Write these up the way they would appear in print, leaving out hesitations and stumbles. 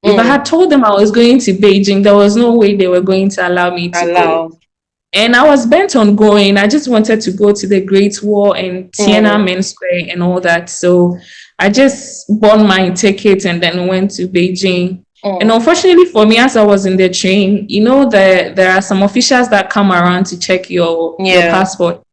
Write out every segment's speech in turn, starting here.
If I had told them I was going to Beijing, there was no way they were going to allow me to go. And I was bent on going. I just wanted to go to the Great Wall and Tiananmen Square and all that. So I just bought my ticket and then went to Beijing. And unfortunately for me, as I was in the train, you know, there are some officials that come around to check your passport.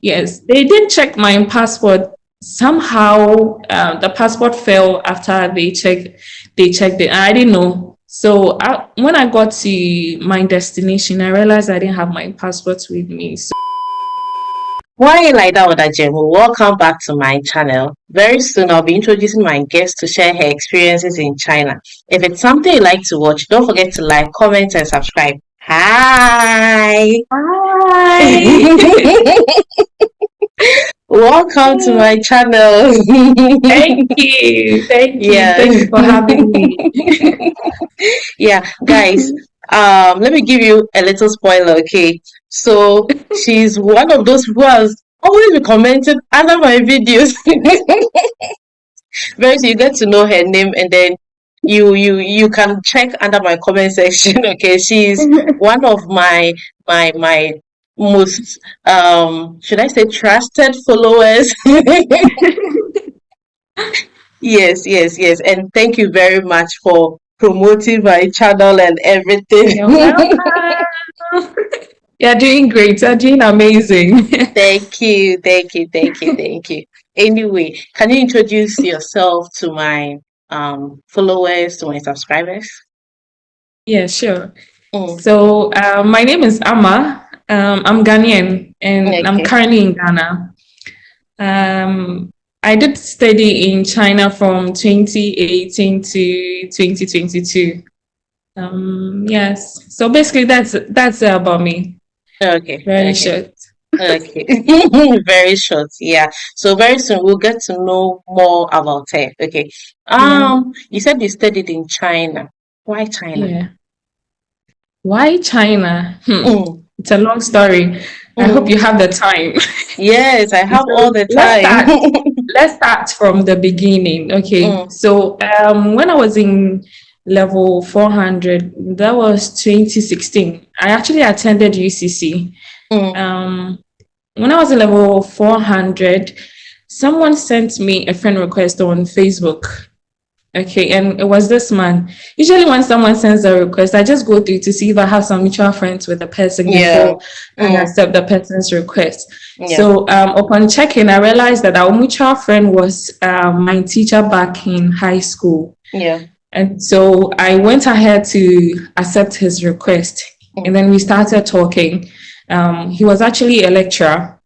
Yes, they did check my passport. Somehow the passport fell after they checked it. I didn't know. So when I got to my destination, I realized I didn't have my passport with me. So Why like that, Odajemu? Welcome back to my channel. Very soon I'll be introducing my guest to share her experiences in China. If it's something you like to watch, don't forget to like, comment, and subscribe. Hi! hi. Welcome to my channel. Thank you. Thank you. Yeah. Thank you for having me. Yeah, guys, let me give you a little spoiler, okay? So she's one of those who has always been commenting under my videos. Very soon you get to know her name, and then you can check under my comment section. Okay, she's one of my most should I say trusted followers. Yes, and thank you very much for promoting my channel and everything. You're welcome. You're doing great. You're doing amazing. Thank you. Anyway, can you introduce yourself to my followers, to my subscribers? Yeah, sure. So my name is Amma. I'm Ghanaian and I'm currently in Ghana. I did study in China from 2018 to 2022. Yes. So basically that's about me. Okay. Very short. Okay. Very short. Yeah. So very soon we'll get to know more about her. Okay. You said you studied in China. Why China? Yeah. Why China? It's a long story. I hope you have the time. Yes, I have all the time. Let's start from the beginning. Okay. So when I was in level 400, that was 2016. I actually attended UCC. When I was in level 400, someone sent me a friend request on Facebook. Okay, and it was this man. Usually when someone sends a request, I just go through to see if I have some mutual friends with the person before I accept the person's request. So upon checking, I realized that our mutual friend was my teacher back in high school. And so I went ahead to accept his request. And then we started talking. He was actually a lecturer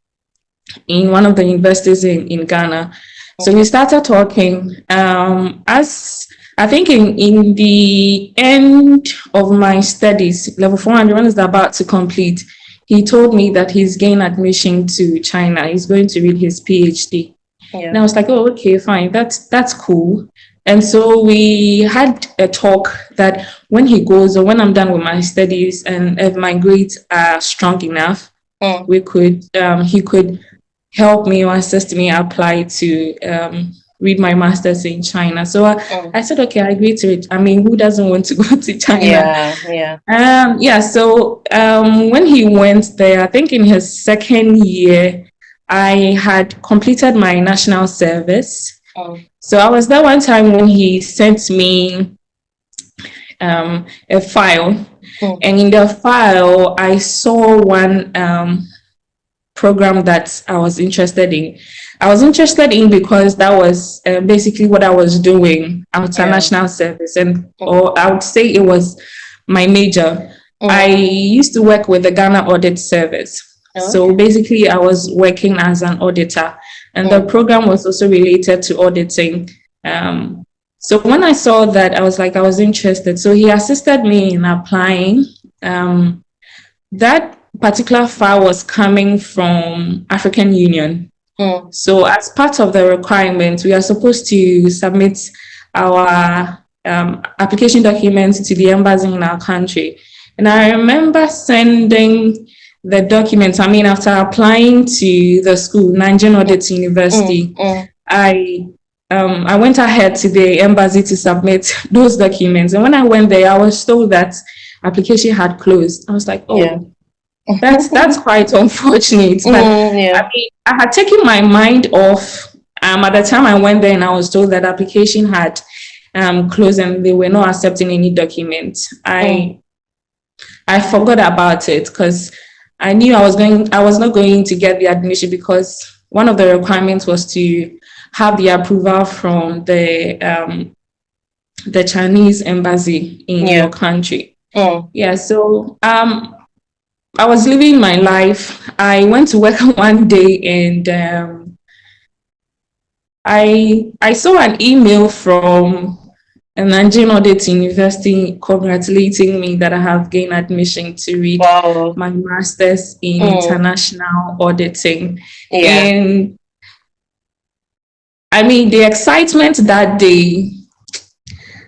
in one of the universities in Ghana. So we started talking. As I think in the end of my studies, level 400, when is about to complete, he told me that he's gained admission to China. He's going to read his PhD. And I was like, oh, okay, fine. That's cool. And so we had a talk that when he goes or when I'm done with my studies and if my grades are strong enough, he could help me or assist me apply to read my master's in China. So I said, okay, I agree to it. I mean, who doesn't want to go to China? So when he went there, I think in his second year, I had completed my national service. So I was there one time when he sent me a file. And in the file, I saw one program that I was interested in. I was interested in because that was basically what I was doing after national service, or I would say it was my major. I used to work with the Ghana Audit Service. So basically I was working as an auditor, and the program was also related to auditing. So when I saw that, I was interested. So he assisted me in applying. That particular file was coming from African Union. So as part of the requirements, we are supposed to submit our application documents to the embassy in our country. And I remember sending the documents, after applying to the school, Nigerian Audit University, I I went ahead to the embassy to submit those documents. And when I went there, I was told that application had closed. I was like, oh, that's quite unfortunate. But I mean, I had taken my mind off. At the time I went there, and I was told that application had closed and they were not accepting any documents. I forgot about it because I knew I was not going to get the admission, because one of the requirements was to have the approval from the Chinese embassy in your country. So I was living my life. I went to work one day, and I saw an email from a Nigerian Audit University congratulating me that I have gained admission to read my master's in international auditing. And I mean, the excitement that day,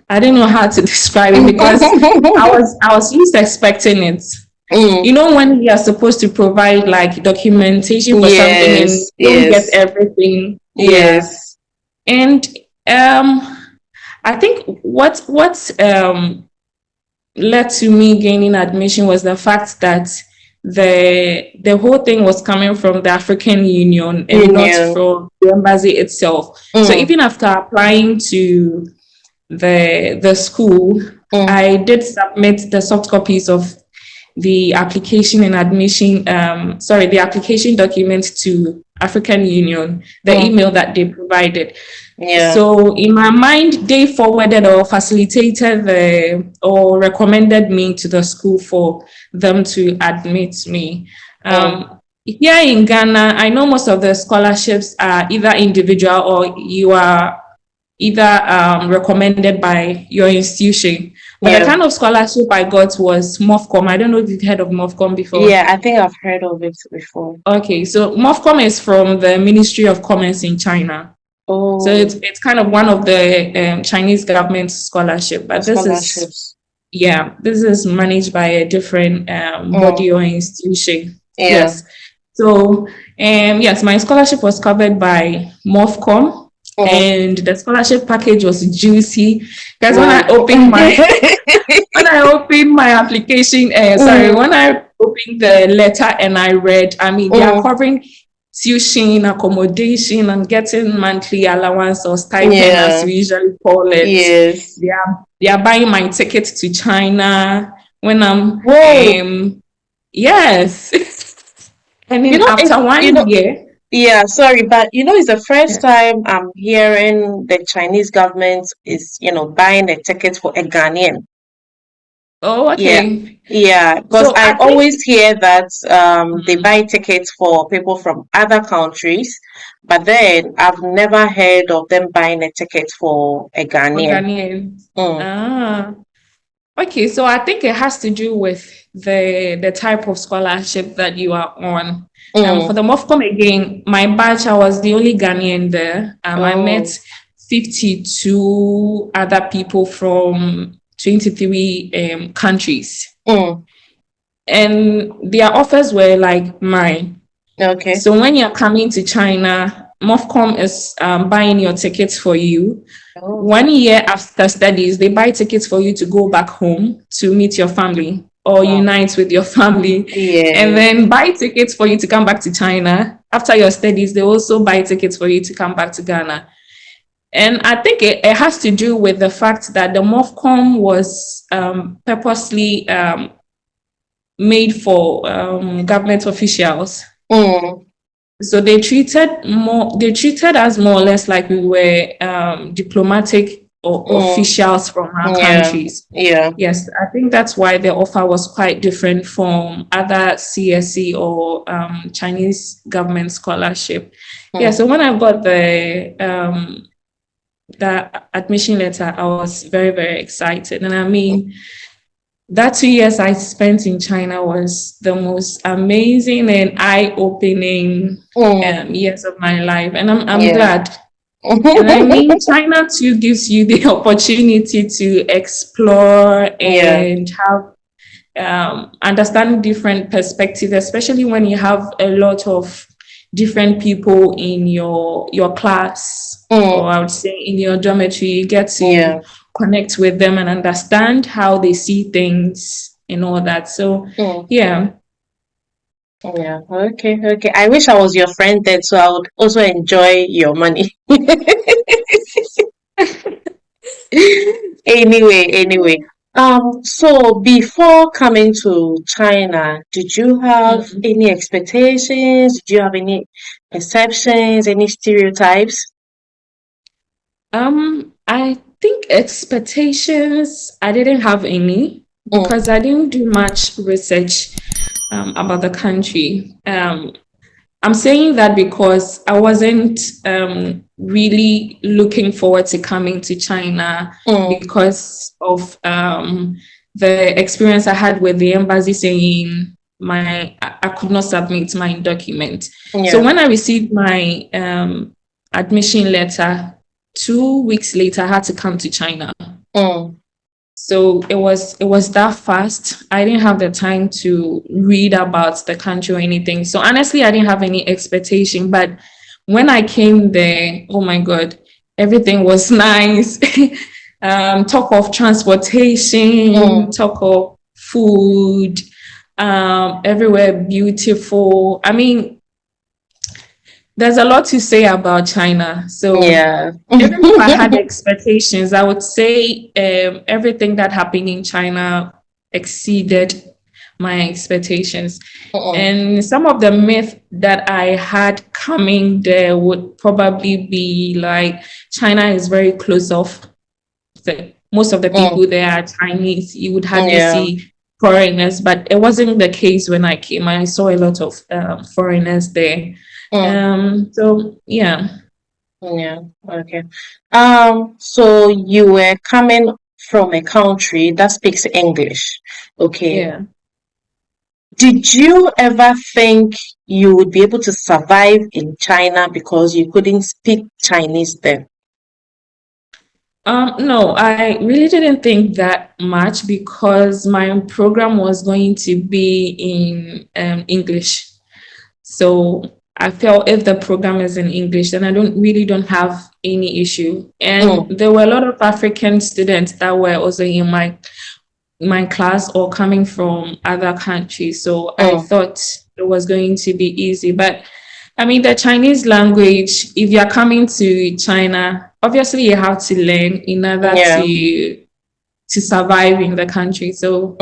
I don't know how to describe it, because I was least expecting it. You know, when you are supposed to provide like documentation for something and you don't get everything. And I think what led to me gaining admission was the fact that the whole thing was coming from the African Union and not from the embassy itself. So even after applying to the school, I did submit the soft copies of the application and admission, the application document to African Union, the email that they provided. So in my mind, they forwarded or facilitated or recommended me to the school for them to admit me. Here in Ghana, I know most of the scholarships are either individual or you are either recommended by your institution. But the kind of scholarship I got was MOFCOM. I don't know if you've heard of MOFCOM before. Yeah, I think I've heard of it before. Okay, so MOFCOM is from the Ministry of Commerce in China. So it's kind of one of the Chinese government scholarship. But this is managed by a different body or institution. Yes. So my scholarship was covered by MOFCOM. And the scholarship package was juicy, because when I opened my application, when I opened the letter and I read, I mean, they are covering tuition, accommodation, and getting monthly allowance or stipend, as we usually call it. They are buying my ticket to China when I'm and then after 1 year. Yeah, sorry, but it's the first time I'm hearing the Chinese government is, buying a ticket for a Ghanaian. Oh, okay. Yeah, because I always hear that they buy tickets for people from other countries, but then I've never heard of them buying a ticket for a Ghanaian. Okay, so I think it has to do with the type of scholarship that you are on. For the MOFCOM, again, my batch, I was the only Ghanaian there. I met 52 other people from 23 countries. And their offers were like mine. Okay. So when you're coming to China, MOFCOM is buying your tickets for you. 1 year after studies, they buy tickets for you to go back home to meet your family or unite with your family, and then buy tickets for you to come back to China. After your studies, they also buy tickets for you to come back to Ghana. And I think it has to do with the fact that the MOFCOM was purposely made for government officials. So they treated us more or less like we were diplomatic or officials from our countries. Yes, I think that's why the offer was quite different from other CSE or Chinese government scholarship. So when I got the admission letter, I was very, very excited. And I mean, that 2 years I spent in China was the most amazing and eye-opening years of my life. And I'm glad. And I mean, China too gives you the opportunity to explore and have understand different perspectives, especially when you have a lot of different people in your class, or I would say in your dormitory. You get to connect with them and understand how they see things and all that. So yeah. Yeah, okay. I wish I was your friend then, so I would also enjoy your money. Anyway. So before coming to China, did you have any expectations? Did you have any perceptions, any stereotypes? I think expectations, I didn't have any because I didn't do much research about the country. I'm saying that because I wasn't really looking forward to coming to China because of the experience I had with the embassy saying I could not submit my document. So when I received my admission letter, 2 weeks later, I had to come to China. So it was that fast. I didn't have the time to read about the country or anything. So honestly, I didn't have any expectation. But when I came there, oh my God, everything was nice. Talk of transportation, talk of food, everywhere beautiful. I mean, there's a lot to say about China. So even if I had expectations, I would say everything that happened in China exceeded my expectations. And some of the myths that I had coming there would probably be like China is very closed off. Most of the people there are Chinese. You would hardly see foreigners, but it wasn't the case when I came. I saw a lot of foreigners there. So yeah. Okay. So you were coming from a country that speaks English. Okay. Yeah. Did you ever think you would be able to survive in China because you couldn't speak Chinese then? No, I really didn't think that much because my program was going to be in English. So I felt if the program is in English, then I don't have any issue. And there were a lot of African students that were also in my class or coming from other countries. So I thought it was going to be easy. But I mean, the Chinese language, if you're coming to China, obviously you have to learn in order to survive in the country. So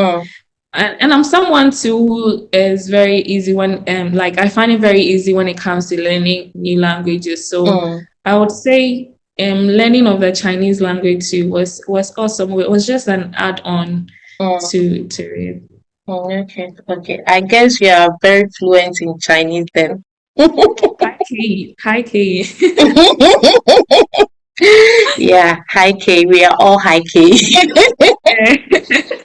and I'm someone too who is very easy when like I find it very easy when it comes to learning new languages. So I would say learning of the Chinese language too was awesome. It was just an add-on to it. Okay. I guess you are very fluent in Chinese then. Hi K. Yeah, high K. We are all high K.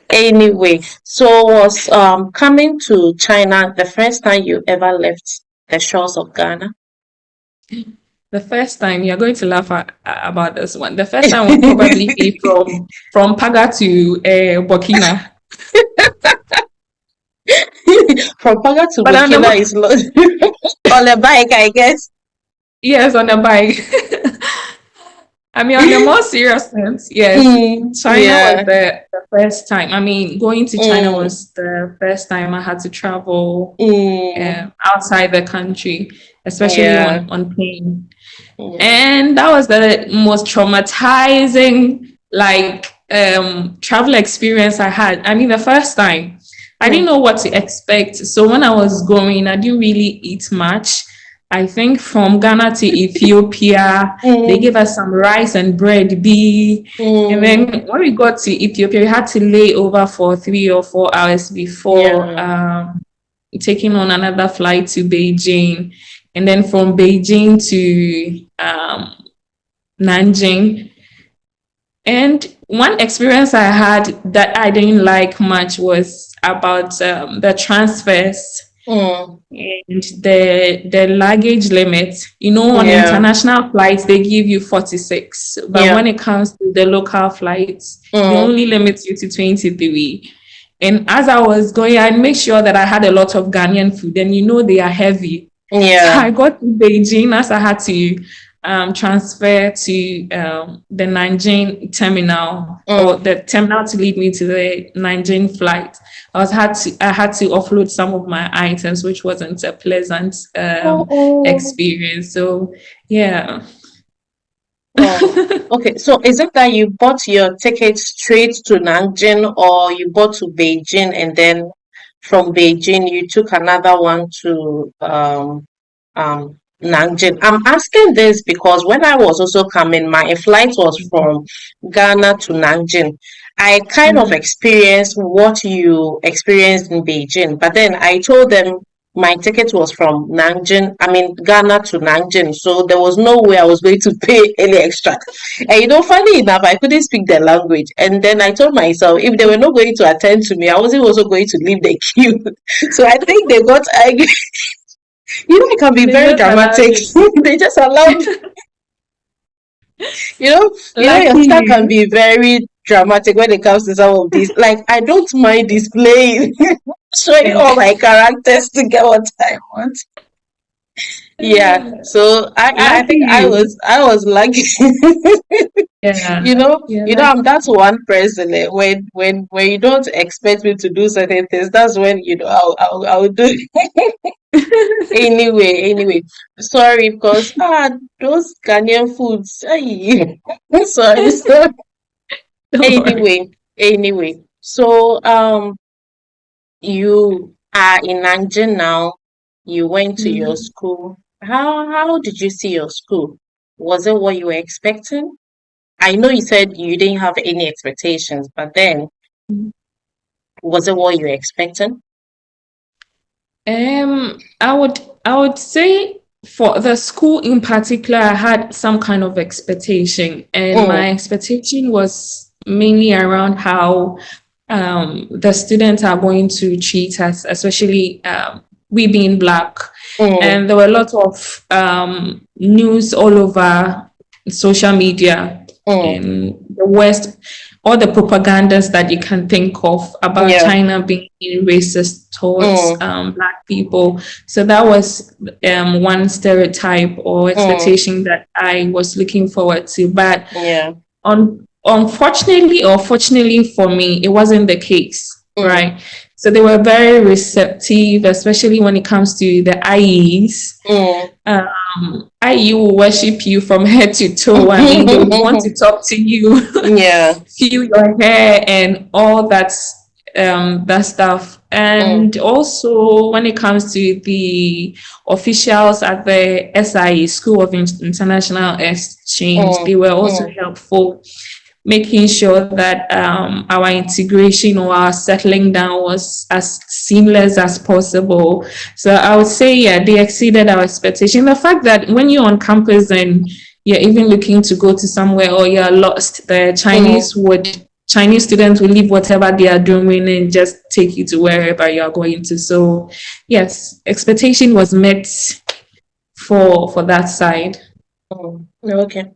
Anyway, so was coming to China the first time you ever left the shores of Ghana? The first time, you're going to laugh about this one. The first time will probably be from Paga to Burkina. From Paga to Burkina is on a bike, I guess. Yes, on a bike. I mean, on a more serious sense, yes. China was the first time. I mean, going to China was the first time I had to travel outside the country, especially on plane. And that was the most traumatizing, like, travel experience I had. I mean, the first time, I didn't know what to expect. So when I was going, I didn't really eat much. I think from Ghana to Ethiopia, they gave us some rice and bread. And then when we got to Ethiopia, we had to lay over for 3 or 4 hours before taking on another flight to Beijing. And then from Beijing to Nanjing. And one experience I had that I didn't like much was about the transfers. And the luggage limit, on international flights they give you 46, but when it comes to the local flights, they only limit you to 23. And as I was going, I made sure that I had a lot of Ghanaian food, and they are heavy. So Yeah. I got to Beijing as I had to transfer to the Nanjing terminal, or the terminal to lead me to the Nanjing flight. I had to offload some of my items, which wasn't a pleasant Oh. experience. So yeah. Oh, okay. So is it that you bought your ticket straight to Nanjing, or you bought to Beijing and then from Beijing you took another one to Nanjing? I'm asking this because when I was also coming, my flight was from Ghana to Nanjing. I kind of Mm. experienced what you experienced in Beijing, but then I told them my ticket was from Ghana to Nanjing, so there was no way I was going to pay any extra. And funny enough, I couldn't speak their language. And then I told myself, if they were not going to attend to me, I wasn't also going to leave the queue. So I think they got angry. It can be They very just allowed dramatic. you. They just allowed, your Lucky star can you. be very dramatic when it comes to some of these. Like, I don't mind displaying, showing all my characters to get what I want. Yeah, so I Lucky think I you. was I was lucky. Yeah. Yeah, I'm lucky that one person, when you don't expect me to do certain things, that's when I'll do it. Anyway, sorry, because those Ghanaian foods. Ay. Sorry. Don't worry. Anyway, so you are in Nanjing now. You went to your Mm. school. How did you see your school? Was it what you were expecting? I know you said you didn't have any expectations, but then was it what you were expecting? I would say for the school in particular, I had some kind of expectation, and Mm, my expectation was mainly around how the students are going to treat us, especially we being Black. mm, And there were a lot of news all over social media mm, in the West, all the propagandas that you can think of about yeah, China being racist towards mm, Black people. So that was one stereotype or mm, expectation that I was looking forward to. But yeah, unfortunately or fortunately for me, it wasn't the case, mm, right? So they were very receptive, especially when it comes to the IEs. mm. IE will worship you from head to toe. I mean, they would want to talk to you, Yeah, feel your hair, and all that stuff. mm, And also, when it comes to the officials at the SIE, School of International Exchange, mm, they were also mm, helpful, making sure that our integration or our settling down was as seamless as possible. So I would say, yeah, they exceeded our expectation. The fact that when you're on campus and you're even looking to go to somewhere or you're lost, the mm. Chinese students will leave whatever they are doing and just take you to wherever you are going to. So yes, expectation was met for that side. Okay.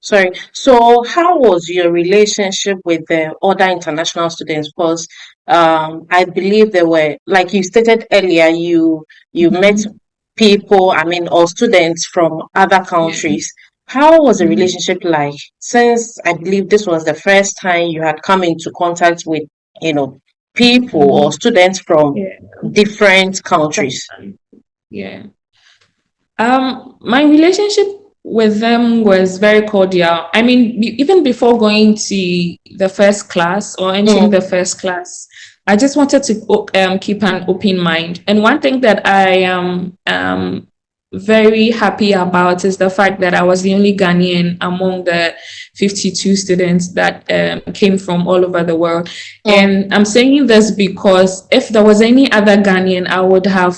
Sorry. So, how was your relationship with the other international students? Because I believe there were, like you stated earlier, you met Mhm. people, I mean, or students from other Yeah. countries. How was the Mhm. relationship like? Since I believe this was the first time you had come into contact with, you know, people or Mhm. students from Yeah. different countries. Yeah. My relationship with them was very cordial. I mean, even before going to the first class or entering the Mm, first class, I just wanted to keep an open mind. And one thing that I am very happy about is the fact that I was the only Ghanaian among the 52 students that came from all over the world. mm, And I'm saying this because if there was any other Ghanaian, I would have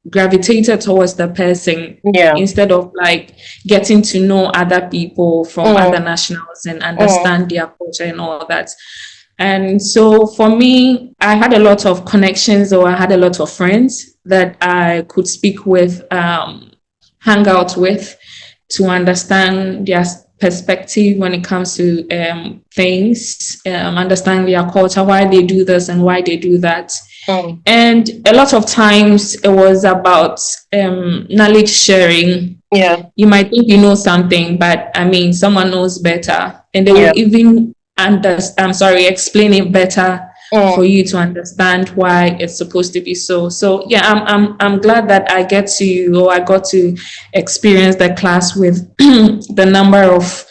gravitated towards the person yeah. instead of like getting to know other people from other Mm, nationals and mm, understand their culture and all that. And so for me, I had a lot of connections, or I had a lot of friends that I could speak with, hang out with, to understand their perspective when it comes to things, understand their culture, why they do this and why they do that. And a lot of times it was about knowledge sharing. Yeah. You might think you know something, but I mean, someone knows better, and they will even explain it better for you to understand why it's supposed to be so. So yeah, I'm glad that I got to experience the class with the number of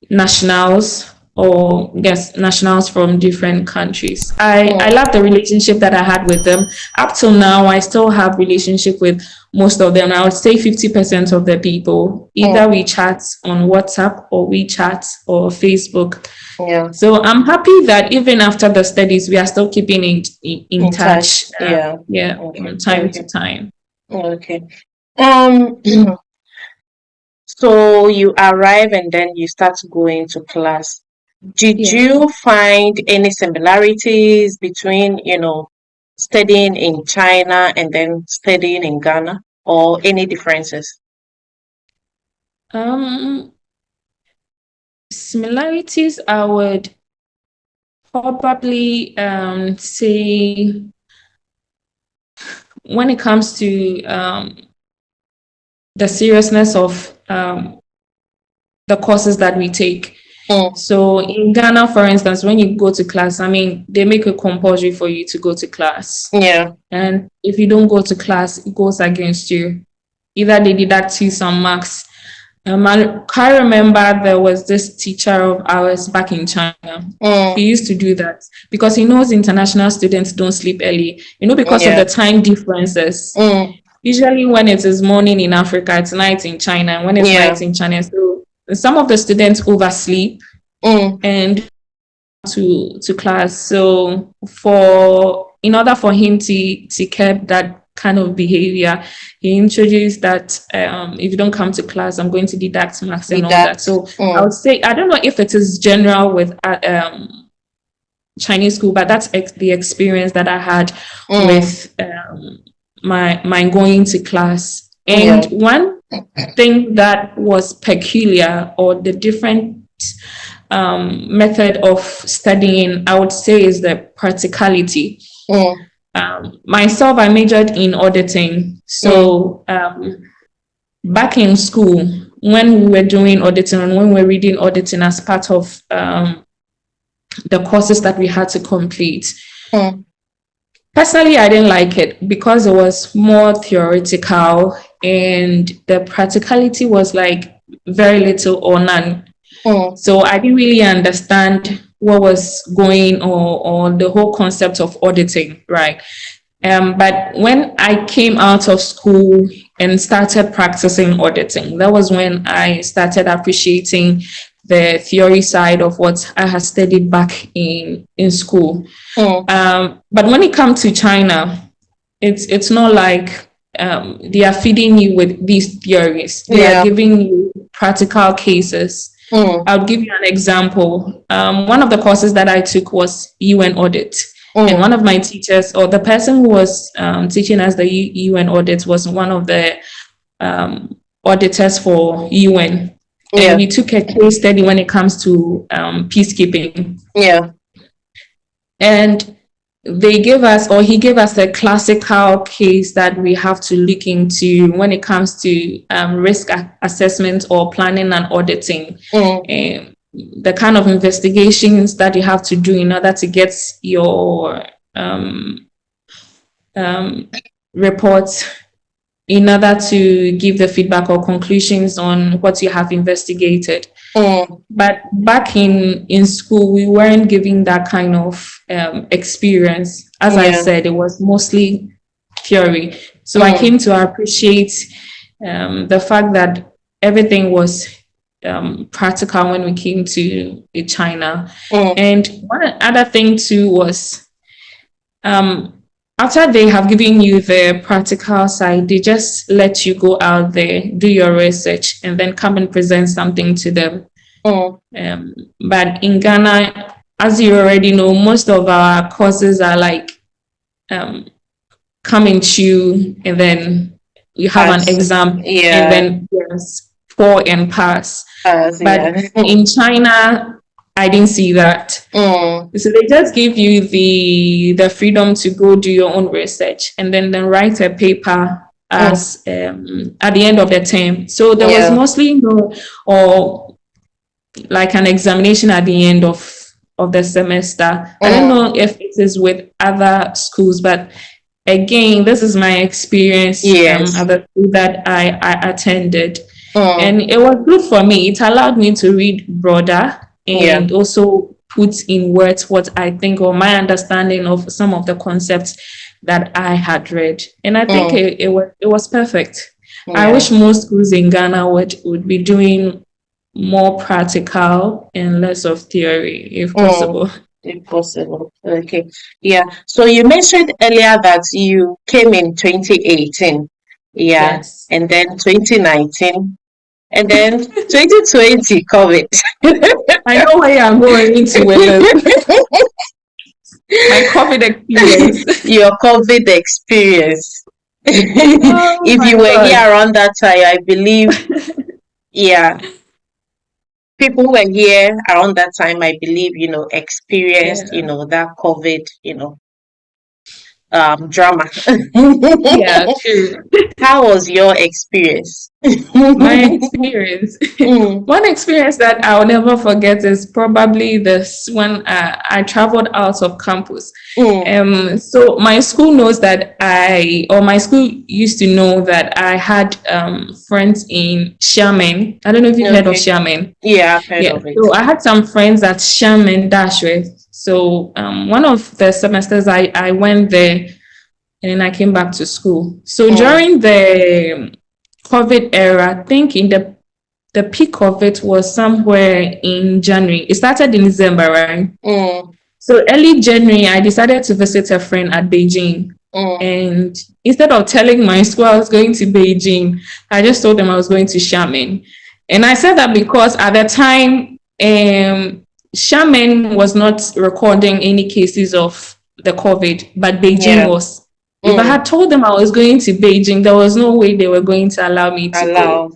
nationals nationals from different countries. I love the relationship that I had with them. Up till now, I still have relationship with most of them. I would say 50% of the people. Either we chat on WhatsApp or we chat or Facebook. Yeah. So I'm happy that even after the studies, we are still keeping in touch. From time to time. Okay. So you arrive and then you start going to class. Did you find any similarities between, studying in China and then studying in Ghana, or any differences? Similarities, I would probably say when it comes to the seriousness of the courses that we take. So in Ghana, for instance, when you go to class, I mean, they make it compulsory for you to go to class. Yeah. And if you don't go to class, it goes against you. Either they deduct you some marks. I can't remember, there was this teacher of ours back in China. He used to do that because he knows international students don't sleep early, because of the time differences. Usually when it is morning in Africa, it's night in China. And when it's night in China, so some of the students oversleep and to class. So in order for him to curb that kind of behavior, he introduced that if you don't come to class, I'm going to deduct marks and all that. So I would say, I don't know if it is general with Chinese school, but that's the experience that I had with my going to class. And one thing that was peculiar, or the different method of studying, I would say, is the practicality. Myself, I majored in auditing. So back in school, when we were doing auditing and when we were reading auditing as part of the courses that we had to complete, personally, I didn't like it because it was more theoretical and the practicality was like very little or none. So I didn't really understand what was going or the whole concept of auditing, right? But when I came out of school and started practicing auditing, that was when I started appreciating the theory side of what I had studied back in school. But when it comes to China, it's not like they are feeding you with these theories. They are giving you practical cases. I'll give you an example. One of the courses that I took was UN audit. And one of my teachers, or the person who was teaching us the UN audit, was one of the auditors for UN. And we took a case study when it comes to peacekeeping. And he gave us a classical case that we have to look into when it comes to risk assessment or planning and auditing. The kind of investigations that you have to do in order to get your reports, in order to give the feedback or conclusions on what you have investigated. But back in school, we weren't giving that kind of experience. As I said, it was mostly theory. So I came to appreciate the fact that everything was practical when we came to China. And one other thing too was after they have given you the practical side, they just let you go out there, do your research, and then come and present something to them. But in Ghana, as you already know, most of our courses are like come and chew, and then you have an exam, and then score and pass. But in China, I didn't see that. So they just give you the freedom to go do your own research and then write a paper as at the end of the term. So there was mostly no or like an examination at the end of the semester. I don't know if it is with other schools, but again, this is my experience at the school that I attended. And it was good for me. It allowed me to read broader and also put in words what I think or my understanding of some of the concepts that I had read. And I think it was perfect. I wish most schools in Ghana would be doing more practical and less of theory, if possible. If possible. Okay. Yeah. So you mentioned earlier that you came in 2018. Yeah. Yes. And then 2019. And then 2020 COVID. I know where I'm going into with this. My COVID experience. Your COVID experience. If you were here around that time, I believe, people who were here around that time, I believe, experienced, that COVID, drama. Yeah, true. How was your experience? My experience. One experience that I'll never forget is probably this when I traveled out of campus. So my school knows that my school used to know that I had friends in Xiamen. I don't know if you've heard of Xiamen. Yeah, I've heard of it. So I had some friends at Xiamen Dashwith. So one of the semesters I went there and then I came back to school. So during the COVID era, I think in the peak of it was somewhere in January. It started in December, right? So early January, I decided to visit a friend at Beijing. And instead of telling my school I was going to Beijing, I just told them I was going to Xiamen. And I said that because at the time, Xiamen was not recording any cases of the COVID, but Beijing was. If I had told them I was going to Beijing, there was no way they were going to allow me to go.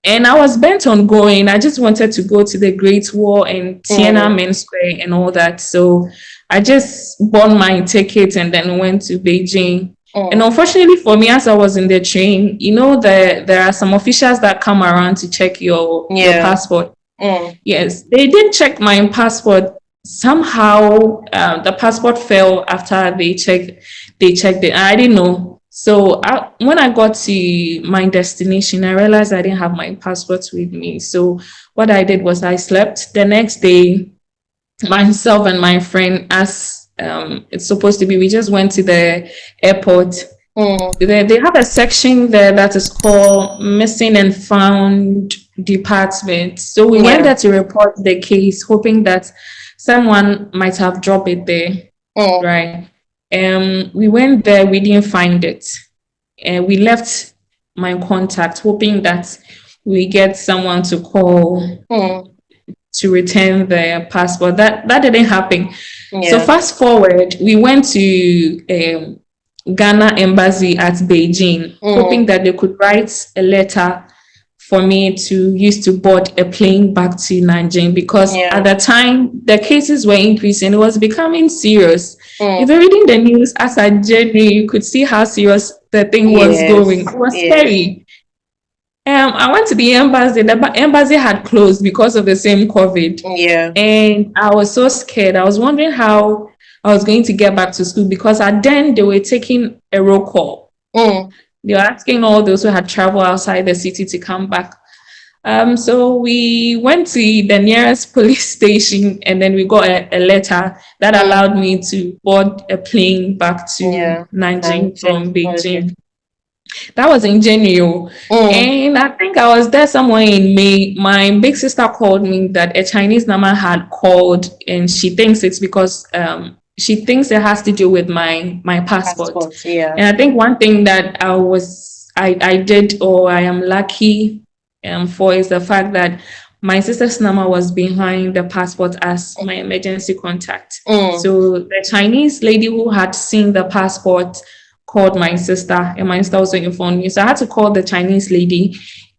And I was bent on going. I just wanted to go to the Great Wall and Tiananmen Square and all that. So I just bought my ticket and then went to Beijing. And unfortunately for me, as I was in the train, there are some officials that come around to check your passport. Yes, they did check my passport. Somehow the passport fell after they checked it. I didn't know. So when I got to my destination, I realized I didn't have my passport with me. So what I did was I slept. The next day, myself and my friend, as it's supposed to be, we just went to the airport. They have a section there that is called Missing and Found Department. So we went there to report the case, hoping that someone might have dropped it there, right? We went there, we didn't find it. And we left my contact, hoping that we get someone to call to return the passport. That didn't happen. So fast forward, we went to Ghana Embassy at Beijing, hoping that they could write a letter for me to use to board a plane back to Nanjing, because at the time the cases were increasing. It was becoming serious. If you're reading the news as of January, you could see how serious the thing was going. It was scary. I went to the embassy. The embassy had closed because of the same COVID. And I was so scared. I was wondering how I was going to get back to school, because at then they were taking a roll call. They were asking all those who had traveled outside the city to come back. So we went to the nearest police station, and then we got a letter that allowed me to board a plane back to Nanjing from Beijing. That was in January. And I think I was there somewhere in May. My big sister called me that a Chinese number had called, and she thinks it's because she thinks it has to do with my passport. And I think one thing that I did, or I am lucky for, is the fact that my sister's number was behind the passport as my emergency contact. So the Chinese lady who had seen the passport called my sister, and my sister also informed me. So I had to call the Chinese lady,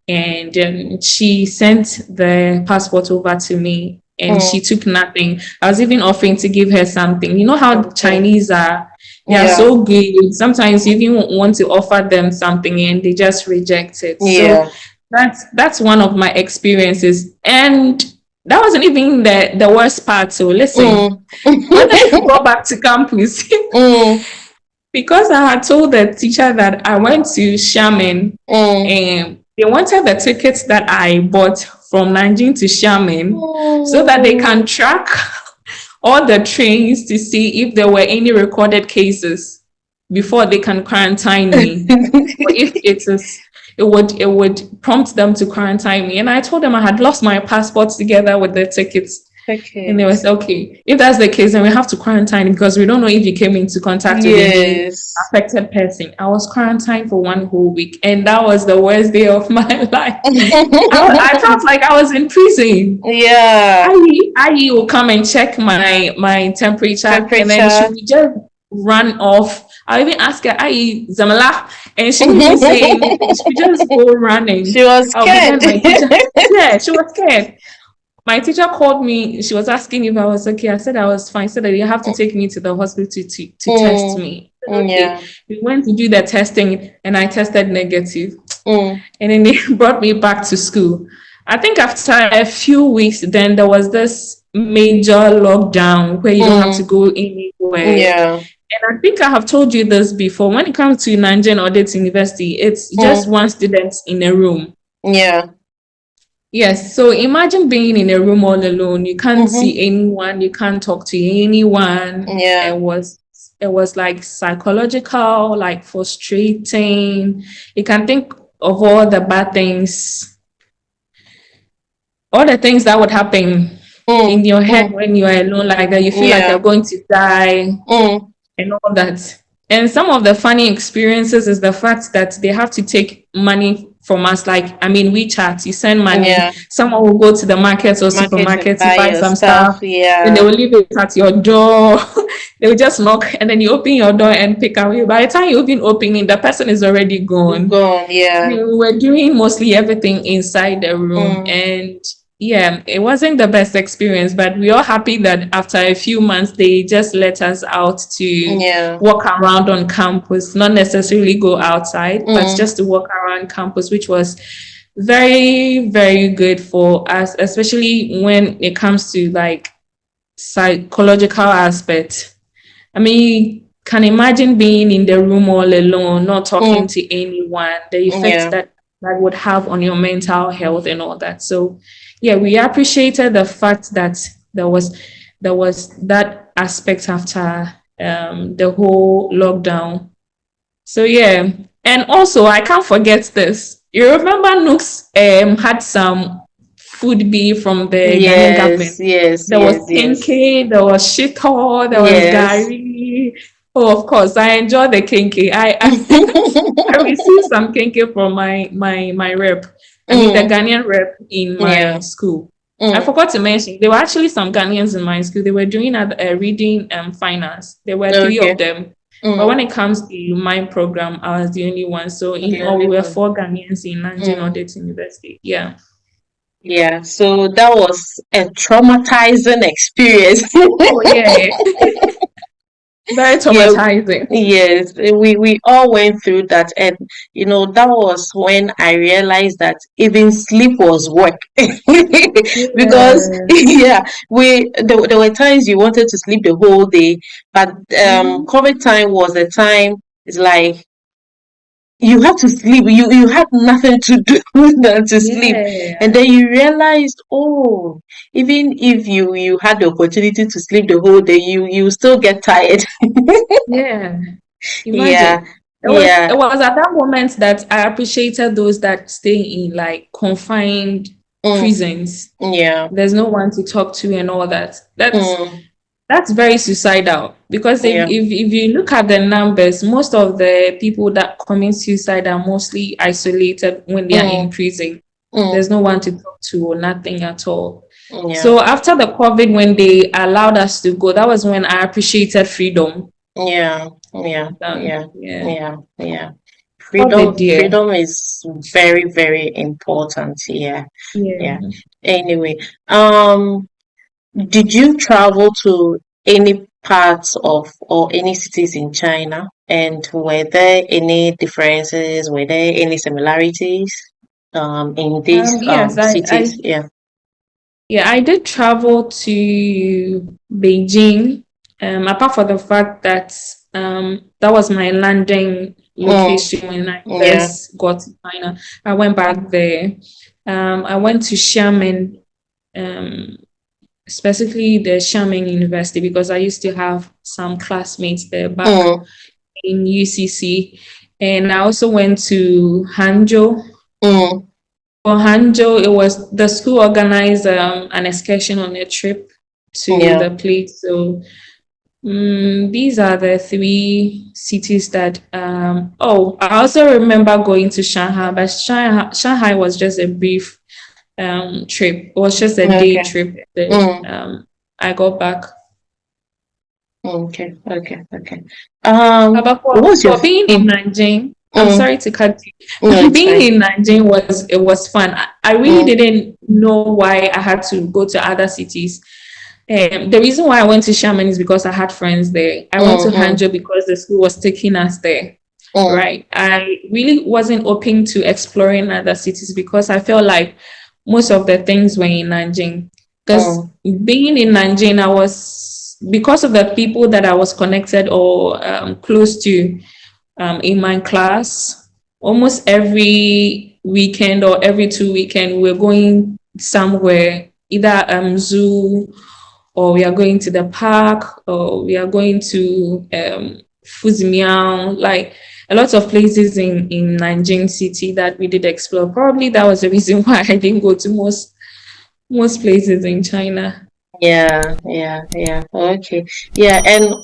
and she sent the passport over to me. and she took nothing. I was even offering to give her something. You know how Chinese are. They are so good. Sometimes you even want to offer them something and they just reject it. So that's one of my experiences. And that wasn't even the worst part. So listen, when I go back to campus, because I had told the teacher that I went to Xiamen, and they wanted the tickets that I bought from Nanjing to Xiamen so that they can track all the trains to see if there were any recorded cases before they can quarantine me. Or if it would prompt them to quarantine me. And I told them I had lost my passport together with the tickets. Okay. And they was okay. If that's the case, then we have to quarantine because we don't know if you came into contact with any affected person. I was quarantined for 1 whole week, and that was the worst day of my life. I felt like I was in prison. Yeah. I will come and check my temperature, and then she would just run off. I even asked her, "Ayi Zamala," and she would say, she just go running. She was scared. Yeah, she was scared. My teacher called me. She was asking if I was okay. I said I was fine. Said that you have to take me to the hospital to test me. Okay. We went to do the testing, and I tested negative. And then they brought me back to school. I think after a few weeks, then there was this major lockdown where you don't have to go anywhere. Yeah. And I think I have told you this before. When it comes to Nanjing Audit University, it's just one student in a room. Yeah. Yes. So imagine being in a room all alone. You can't see anyone. You can't talk to anyone. Yeah. It was like psychological, like frustrating. You can think of all the bad things, all the things that would happen in your head when you are alone like that. You feel like you're going to die and all that. And some of the funny experiences is the fact that they have to take money from us. Like, I mean, WeChat, you send money. Someone will go to the market or supermarket to buy some stuff. And they will leave it at your door. They will just knock, and then you open your door and pick away. By the time you even opening, the person is already gone. We were doing mostly everything inside the room. And yeah, it wasn't the best experience, but we are happy that after a few months, they just let us out to walk around on campus, not necessarily go outside, but just to walk around campus, which was very, very good for us, especially when it comes to like psychological aspect. I mean, you can imagine being in the room all alone, not talking to anyone, the effects that would have on your mental health and all that. So yeah, we appreciated the fact that there was that aspect after the whole lockdown. So yeah, and also I can't forget this. You remember Nooks had some food be from the Ghanaian government. There was kenkey, there was shito, there was gari. Oh, of course, I enjoy the kenkey. I received some kenkey from my rep. I mean, the Ghanaian rep in my school. I forgot to mention, there were actually some Ghanaians in my school. They were doing a reading finance. There were 3 of them. But when it comes to my program, I was the only one. So in all, we were 4 Ghanaians in Nanjing Audit University. Yeah. Yeah. So that was a traumatizing experience. Very traumatizing. Yes, we all went through that, and that was when I realized that even sleep was work. Because there were times you wanted to sleep the whole day, but COVID time was the time. It's like you have to sleep. You had nothing to do than to sleep, and then you realized, oh, even if you had the opportunity to sleep the whole day, you still get tired. Imagine. It was at that moment that I appreciated those that stay in like confined prisons. There's no one to talk to and all that. That's very suicidal, because if you look at the numbers, most of the people that commit suicide are mostly isolated when they are in prison. There's no one to talk to or nothing at all. So after the COVID, when they allowed us to go, that was when I appreciated freedom. Freedom is very, very important. Anyway, did you travel to any parts of or any cities in China? And were there any differences? Were there any similarities in these Yes, cities? Yeah. yeah, I did travel to Beijing. Apart from the fact that that was my landing Mm, location when I yeah. first got to China. I went back there. I went to Xiamen, um, specifically the Xiamen University, because I used to have some classmates there back Mm, in UCC. And I also went to Hangzhou. mm, For Hangzhou, it was the school organized an excursion on a trip to yeah. the place. So these are the three cities that. Oh, I also remember going to Shanghai, but Shanghai was just a brief trip. It was just a day Okay. trip. Then Mm, I got back. okay. Okay. Okay. But What was your for being in mm, Nanjing, I'm mm, sorry to cut you. no, it's Being fine. in Nanjing was fun. I really Mm, didn't know why I had to go to other cities. The reason why I went to Xiamen is because I had friends there. I went to mm, mm, Hangzhou because the school was taking us there. mm, Right. I really wasn't open to exploring other cities because I felt like most of the things were in Nanjing. Because mm, being in Nanjing, I was, because of the people that I was connected or close to in my class, almost every weekend or every 2 weekends, we're going somewhere, either zoo, or we are going to the park, or we are going to Fuzimiao, like a lot of places in Nanjing City that we did explore. Probably that was the reason why I didn't go to most places in China. yeah. Yeah. Yeah. Okay. Yeah. And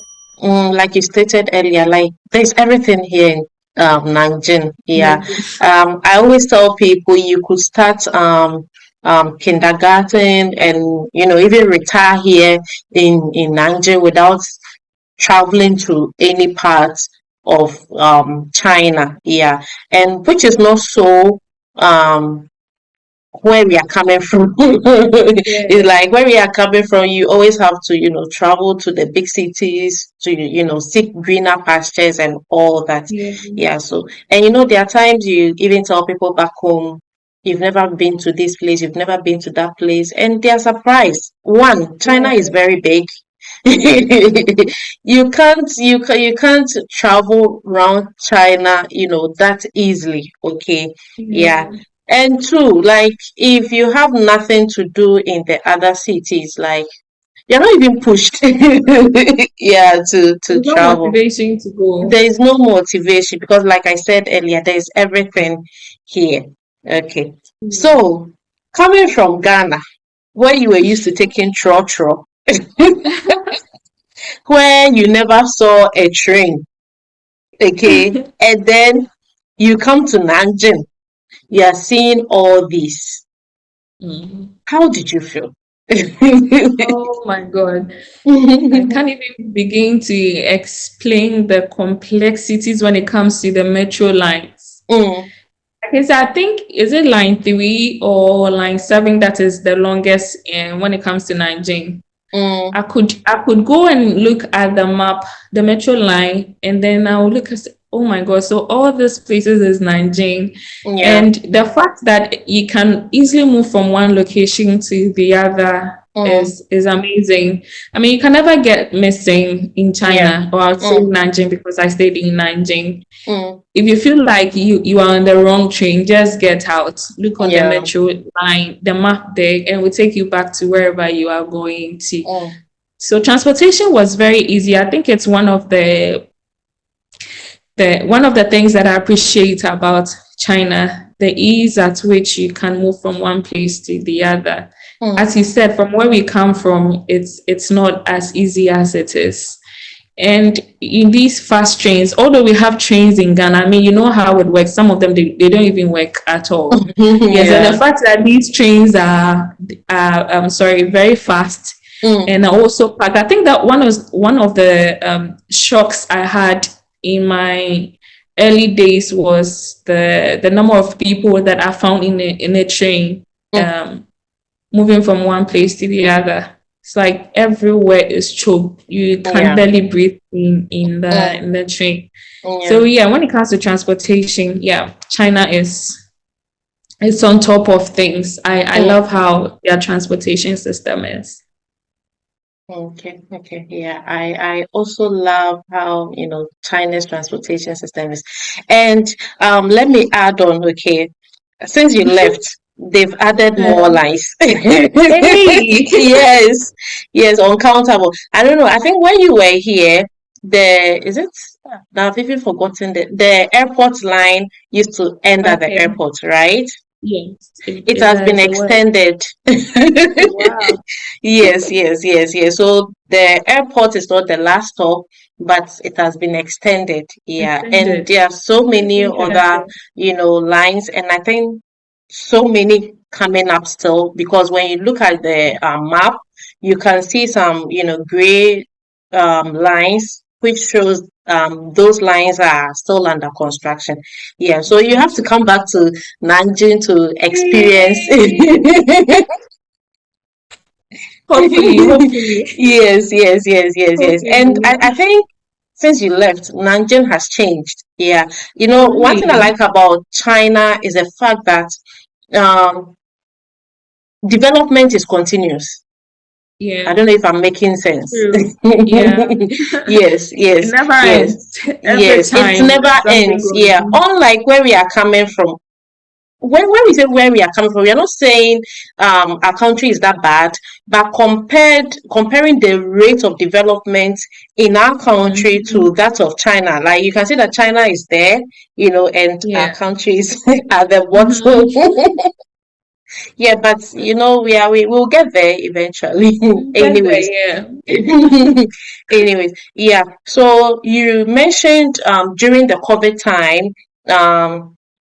like you stated earlier, like there's everything here in Nanjing. Yeah. Nanjing. I always tell people you could start kindergarten and even retire here in Nanjing without traveling to any part of China. Yeah. And which is not so where we are coming from. It's Yeah, like where we are coming from, you always have to, travel to the big cities to, seek greener pastures and all that. yeah, Yeah, so, and there are times you even tell people back home, you've never been to this place, you've never been to that place, and they are surprised. One, China is yeah, very big. You can't travel around China, that easily. Okay. Yeah. yeah. And two, like if you have nothing to do in the other cities, like you're not even pushed, yeah, to There's no travel. motivation to go. There is no motivation because, like I said earlier, there is everything here. Okay. Mm. So coming from Ghana, where you were used to taking trotro, where you never saw a train, okay, and then you come to Nanjing, you are seeing all this. Mm. How did you feel? Oh my God. I can't even begin to explain the complexities when it comes to the metro lines. Mm, Because I think, is it line 3 or line 7 that is the longest when it comes to Nanjing? mm, I could go and look at the map, the metro line, and then I'll look and say, oh my God, so all these places is Nanjing. yeah. And the fact that you can easily move from one location to the other Mm, is amazing. I mean, you can never get missing in yeah. China, or I'd say Mm, Nanjing because I stayed in Nanjing. mm, If you feel like you are on the wrong train, just get out, look on the yeah. metro line, the map there, and will take you back to wherever you are going to. Mm, So transportation was very easy. I think it's one of the things that I appreciate about China, the ease at which you can move from one place to the other. mm, As you said, from where we come from, it's not as easy as it is. And in these fast trains, although we have trains in Ghana, I mean, you know how it works. Some of them they don't even work at all. Yes, and the yeah. fact that these trains are I'm sorry, very fast Mm, and are also packed. I think that one of the shocks I had in my early days was the number of people that I found in a train mm, moving from one place to the other. It's like everywhere is choked. You can barely breathe in the train. So when it comes to transportation, China it's on top of things. I love how their transportation system is. Okay. Yeah, I also love how, China's transportation system is. And let me add on, okay, since you left, they've added more lines. Hey, Yes, uncountable. I don't know. I think when you were here, is it? Now I've even forgotten the airport line used to end at the airport, right? Yes, It has been extended. Wow. Yes. So the airport is not the last stop, but it has been extended. Yeah. And there are so many other, lines, and I think so many coming up still, because when you look at the map, you can see some, gray lines, which shows those lines are still under construction. Yeah, so you have to come back to Nanjing to experience. Hopefully. Yes. And I think since you left, Nanjing has changed. Yeah. One thing I like about China is the fact that um, development is continuous. Yeah. I don't know if I'm making sense. True. Yeah. Yes. It never ends. Every time It never something ends. goes Yeah. on. Unlike where we are coming from. When we say where we are coming from, we are not saying our country is that bad, but comparing the rate of development in our country to that of China, like you can see that China is there, and our countries at the bottom. Yeah, but we will get there eventually. Anyways. Anyways, yeah. So you mentioned during the COVID time,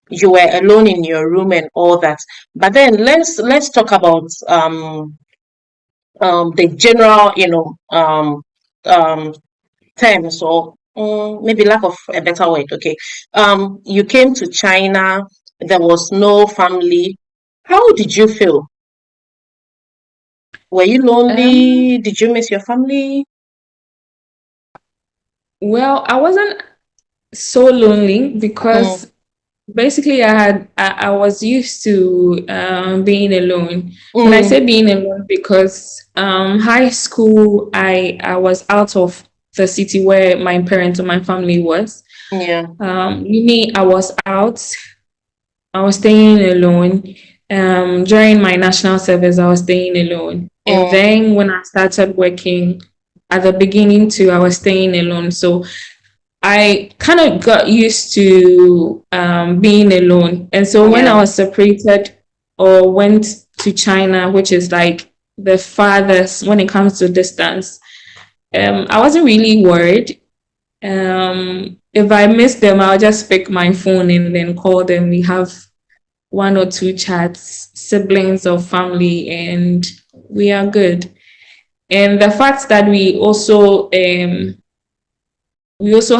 you were alone in your room and all that. But then let's talk about the general, terms, or maybe lack of a better word. Okay. You came to China, there was no family. How did you feel? Were you lonely? Did you miss your family? Well, I wasn't so lonely because basically I was used to being alone. When I say being alone, because high school I was out of the city where my parents or my family was. Yeah. Uni, I was out. I was staying alone. During my national service, I was staying alone. And then when I started working at the beginning too, I was staying alone. So I kind of got used to being alone. And so when I was separated or went to China, which is like the farthest when it comes to distance, I wasn't really worried. If I miss them, I'll just pick my phone and then call them. We have one or two chats, siblings or family, and we are good. And the fact that we also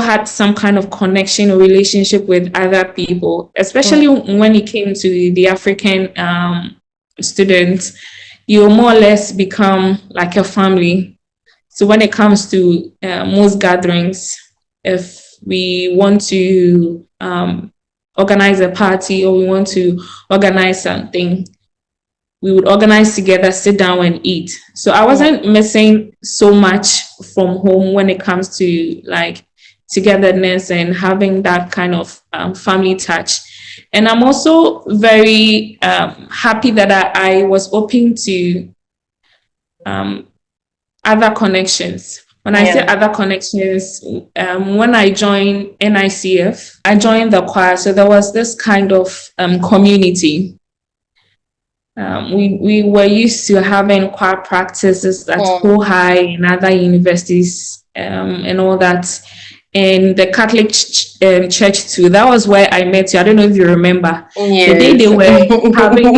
had some kind of connection or relationship with other people, especially when it came to the African students, you more or less become like a family. So when it comes to most gatherings, if we want to organize a party or we want to organize something, we would organize together, sit down and eat. So I wasn't missing so much from home when it comes to like togetherness and having that kind of family touch. And I'm also very happy that I was open to other connections. When I say other connections, when I joined NICF, I joined the choir. So there was this kind of community. We were used to having choir practices at Ho High and other universities and all that. And the Catholic church too. That was where I met you. I don't know if you remember. Yes. The day they were having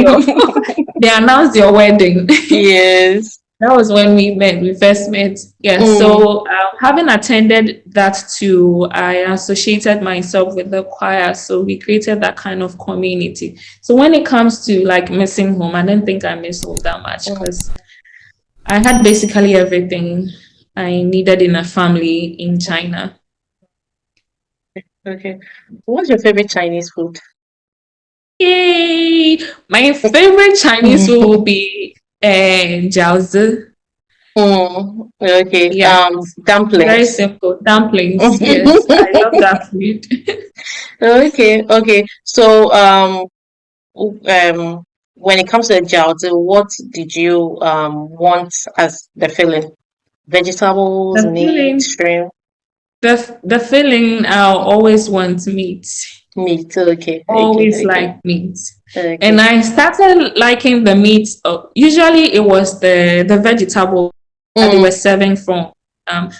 they announced your wedding. Yes. That was when we first met. Yeah. So having attended that too, I associated myself with the choir. So we created that kind of community. So when it comes to like missing home, I don't think I miss home that much because I had basically everything I needed in a family in China. Okay. What's your favorite Chinese food? Yay! My favorite Chinese food will be jiaozi. Okay. Yes, very Dumplings. simple. Dumplings. Yes, I love that food. Okay, okay. So, when it comes to the jiaozi, what did you want as the filling? Vegetables, The meat, feeling, shrimp, the feeling, I'll always want meat. meat. Okay, okay, Always okay, like meat. And okay. I started liking the meat. Usually it was the vegetable that they were Mm, serving from.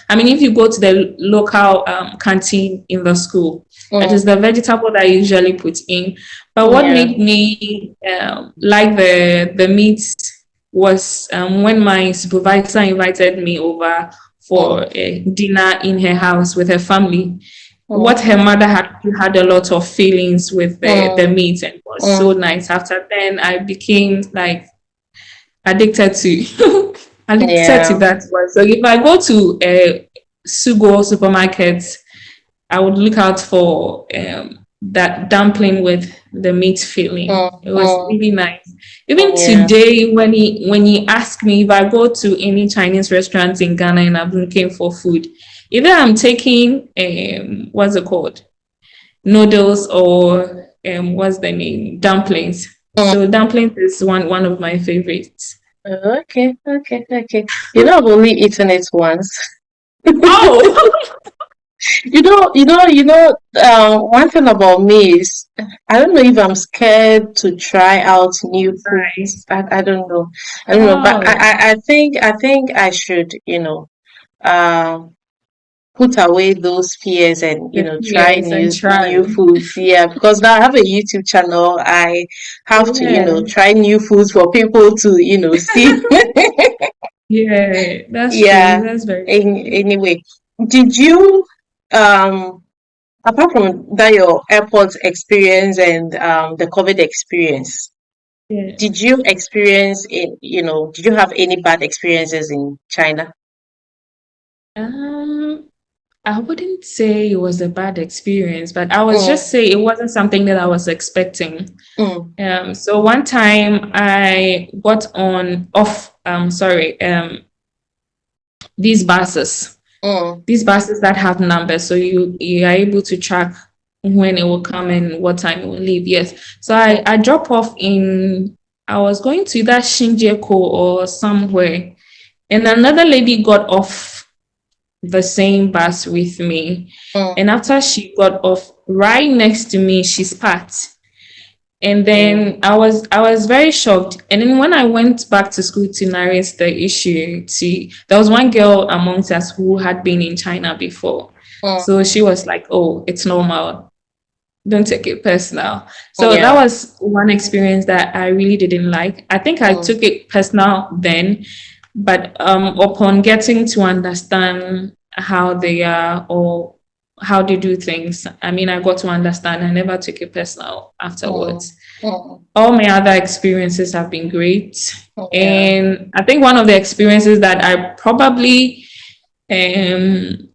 I mean, if you go to the local canteen in the school, it is mm, the vegetable that I usually put in. But what yeah. made me like the meat was when my supervisor invited me over for Mm, a dinner in her house with her family. What her mm, mother had a lot of feelings with the mm, meat, and it was so mm, nice. After then, I became like addicted to addicted to yeah. that one. So if I go to a Sugo supermarket, I would look out for that dumpling with the meat filling. Mm, It was mm, really nice. Even yeah. today, when he asked me if I go to any Chinese restaurants in Ghana and I'm looking for food, either I'm taking what's it called, noodles, or what's the name, dumplings. So Mm. dumplings is one of my favorites. Okay, okay, okay. You know, I've only eaten it once. Oh, One thing about me is I don't know if I'm scared to try out new right. foods. I don't know. I don't know, but Oh, I think I should, um, put away those fears and, try yes, and new try. foods. Yeah, because now I have a YouTube channel. I have to, Yeah, try new foods for people to, see. yeah, that's true. Yeah. That's very true. Anyway, did you um apart from that, your airport experience and the COVID experience, Yeah. did you have any bad experiences in China? Um, I wouldn't say it was a bad experience, but I was Mm, just say it wasn't something that I was expecting. mm, So one time I got on off, sorry, these buses, mm, these buses that have numbers, so you are able to track when it will come and what time it will leave. Yes. So I mm, I drop off in. I was going to either Shinjuku or somewhere, and another lady got off the same bus with me. mm, And after she got off right next to me, she spat. And mm, then I was very shocked. And then when I went back to school to narrate the issue, there was one girl amongst us who had been in China before. mm. So she was like, "Oh, it's normal. Don't take it personal." So that Yeah. was one experience that I really didn't like. I think I Mm, took it personal then, but upon getting to understand how they are or how they do things, I mean, I got to understand. I never took it personal mm, afterwards. mm, All my other experiences have been great. yeah. And I think one of the experiences that I probably um,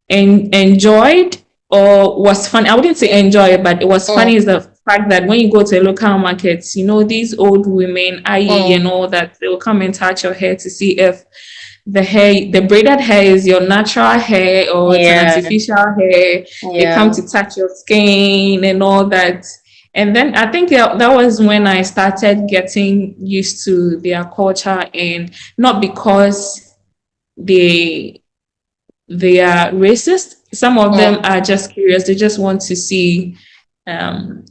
enjoyed or was fun, I wouldn't say enjoy, but it was funny, Mm, is the fact that when you go to a local markets, these old women, IE and mm, all that, they will come and touch your hair to see if the braided hair is your natural hair or it's an yeah. artificial hair. They come Yeah. to touch your skin and all that. And then I think that was when I started getting used to their culture, and not because they they are racist. Some of them Mm, are just curious. They just want to see um,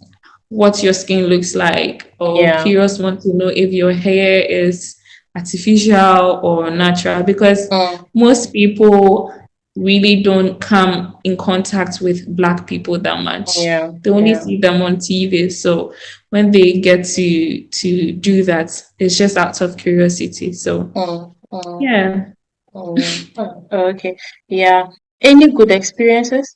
what your skin looks like, or yeah. curious, want to know if your hair is artificial or natural, because Mm, most people really don't come in contact with black people that much. yeah. They only Yeah. see them on TV. So when they get to do that, it's just out of curiosity. So Mm, mm, yeah. okay. Yeah. Any good experiences?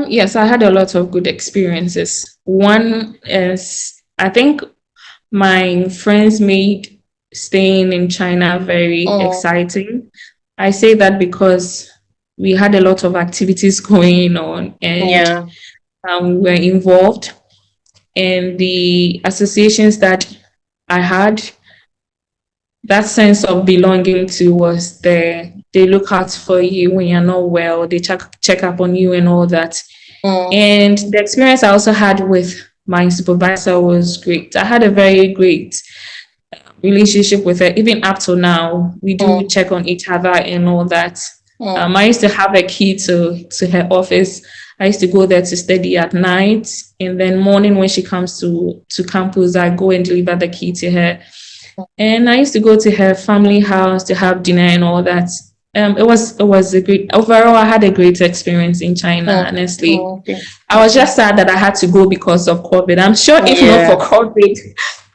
Yes, I had a lot of good experiences. One is, I think my friends made staying in China very exciting. I say that because we had a lot of activities going on, and we were involved, and the associations that I had, that sense of belonging to was there. They look out for you when you're not well. They check up on you and all that. And the experience I also had with my supervisor was great. I had a very great relationship with her. Even up to now, we do check on each other and all that. I used to have a key to her office. I used to go there to study at night, and then morning when she comes to campus, I go and deliver the key to her. And I used to go to her family house to have dinner and all that. It was a great, overall, I had a great experience in China, honestly. I was just sad that I had to go because of COVID. I'm sure if not for COVID,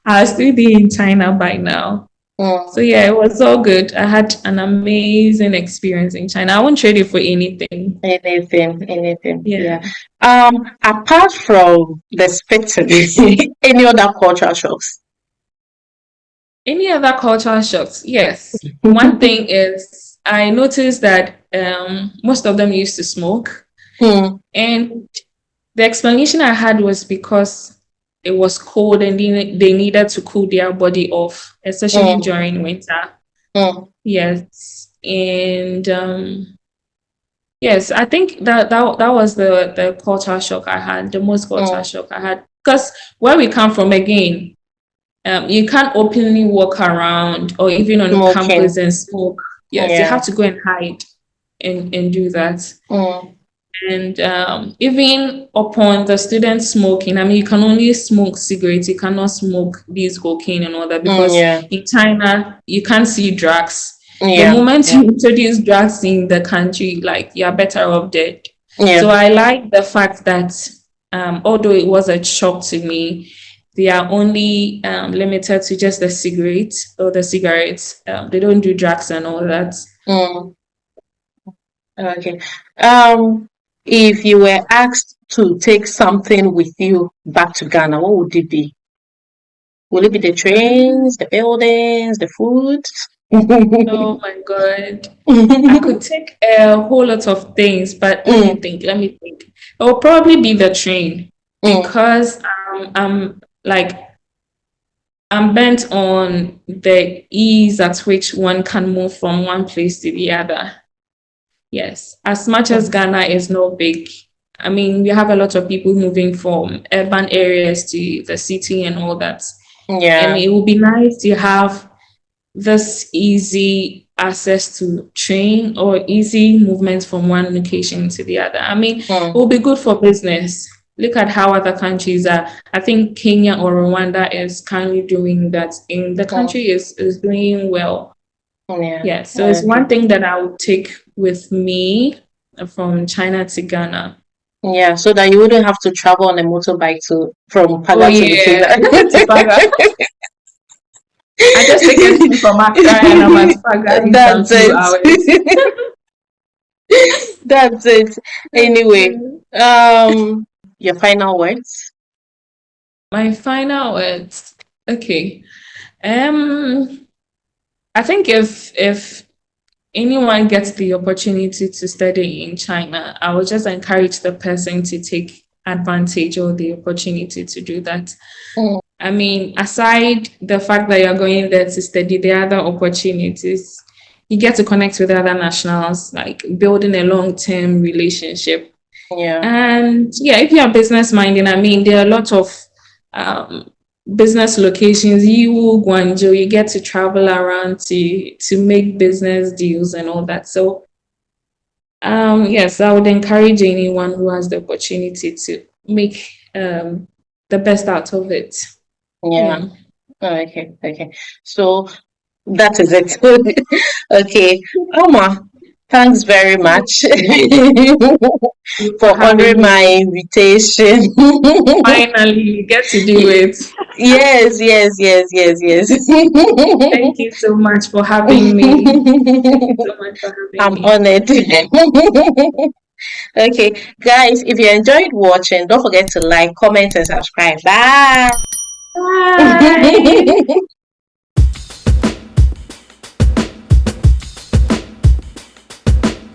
I'll still be in China by now. So yeah, it was all good. I had an amazing experience in China. I won't trade it for anything. Anything. Yeah. Apart from the spectacle, any other cultural shocks? Any other cultural shocks? Yes. One thing is, I noticed that most of them used to smoke. And the explanation I had was because it was cold and they needed to cool their body off, especially during winter. Yes. And yes, I think that was the cultural shock I had, the most cultural shock I had. Because where we come from, again, you can't openly walk around or even on campus and smoke. Yes, you have to go and hide and do that. And even upon the students smoking, I mean, you can only smoke cigarettes. You cannot smoke these cocaine and all that because in China, you can't see drugs. The moment you introduce drugs in the country, like, you're better off dead. So I like the fact that although it was a shock to me, they are only limited to just the cigarettes or the cigarettes. They don't do drugs and all that. Okay. If you were asked to take something with you back to Ghana, what would it be? Will it be the trains, the buildings, the food? Oh my God. I could take a whole lot of things, but let me think. It will probably be the train because I'm bent on the ease at which one can move from one place to the other. Yes, as much as Ghana is not big, I mean, we have a lot of people moving from urban areas to the city and all that. And it would be nice to have this easy access to train or easy movement from one location to the other. I mean, it will be good for business. Look at how other countries are. I think Kenya or Rwanda is currently doing that. In the country is doing well. So it's one thing that I would take with me from China to Ghana. Yeah, so that you wouldn't have to travel on a motorbike from Paga to Paga. I just take it from Accra and I'm at Paga in That's 2 hours. That's it. Anyway, your final words? My final words. Okay. I think if anyone gets the opportunity to study in China, I would just encourage the person to take advantage of the opportunity to do that. I mean, aside the fact that you're going there to study, the other opportunities, you get to connect with other nationals, like building a long-term relationship. And if you're business minded, I mean, there are a lot of business locations, Yiwu, Guangzhou, you get to travel around to make business deals and all that. So yes, I would encourage anyone who has the opportunity to make the best out of it. Okay. So that is it. Okay. Oma, thanks very much for honoring my invitation. Finally, you get to do it. Yes. Thank you so much for having me. I'm honored. Okay, guys, if you enjoyed watching, don't forget to like, comment, and subscribe. Bye. Bye.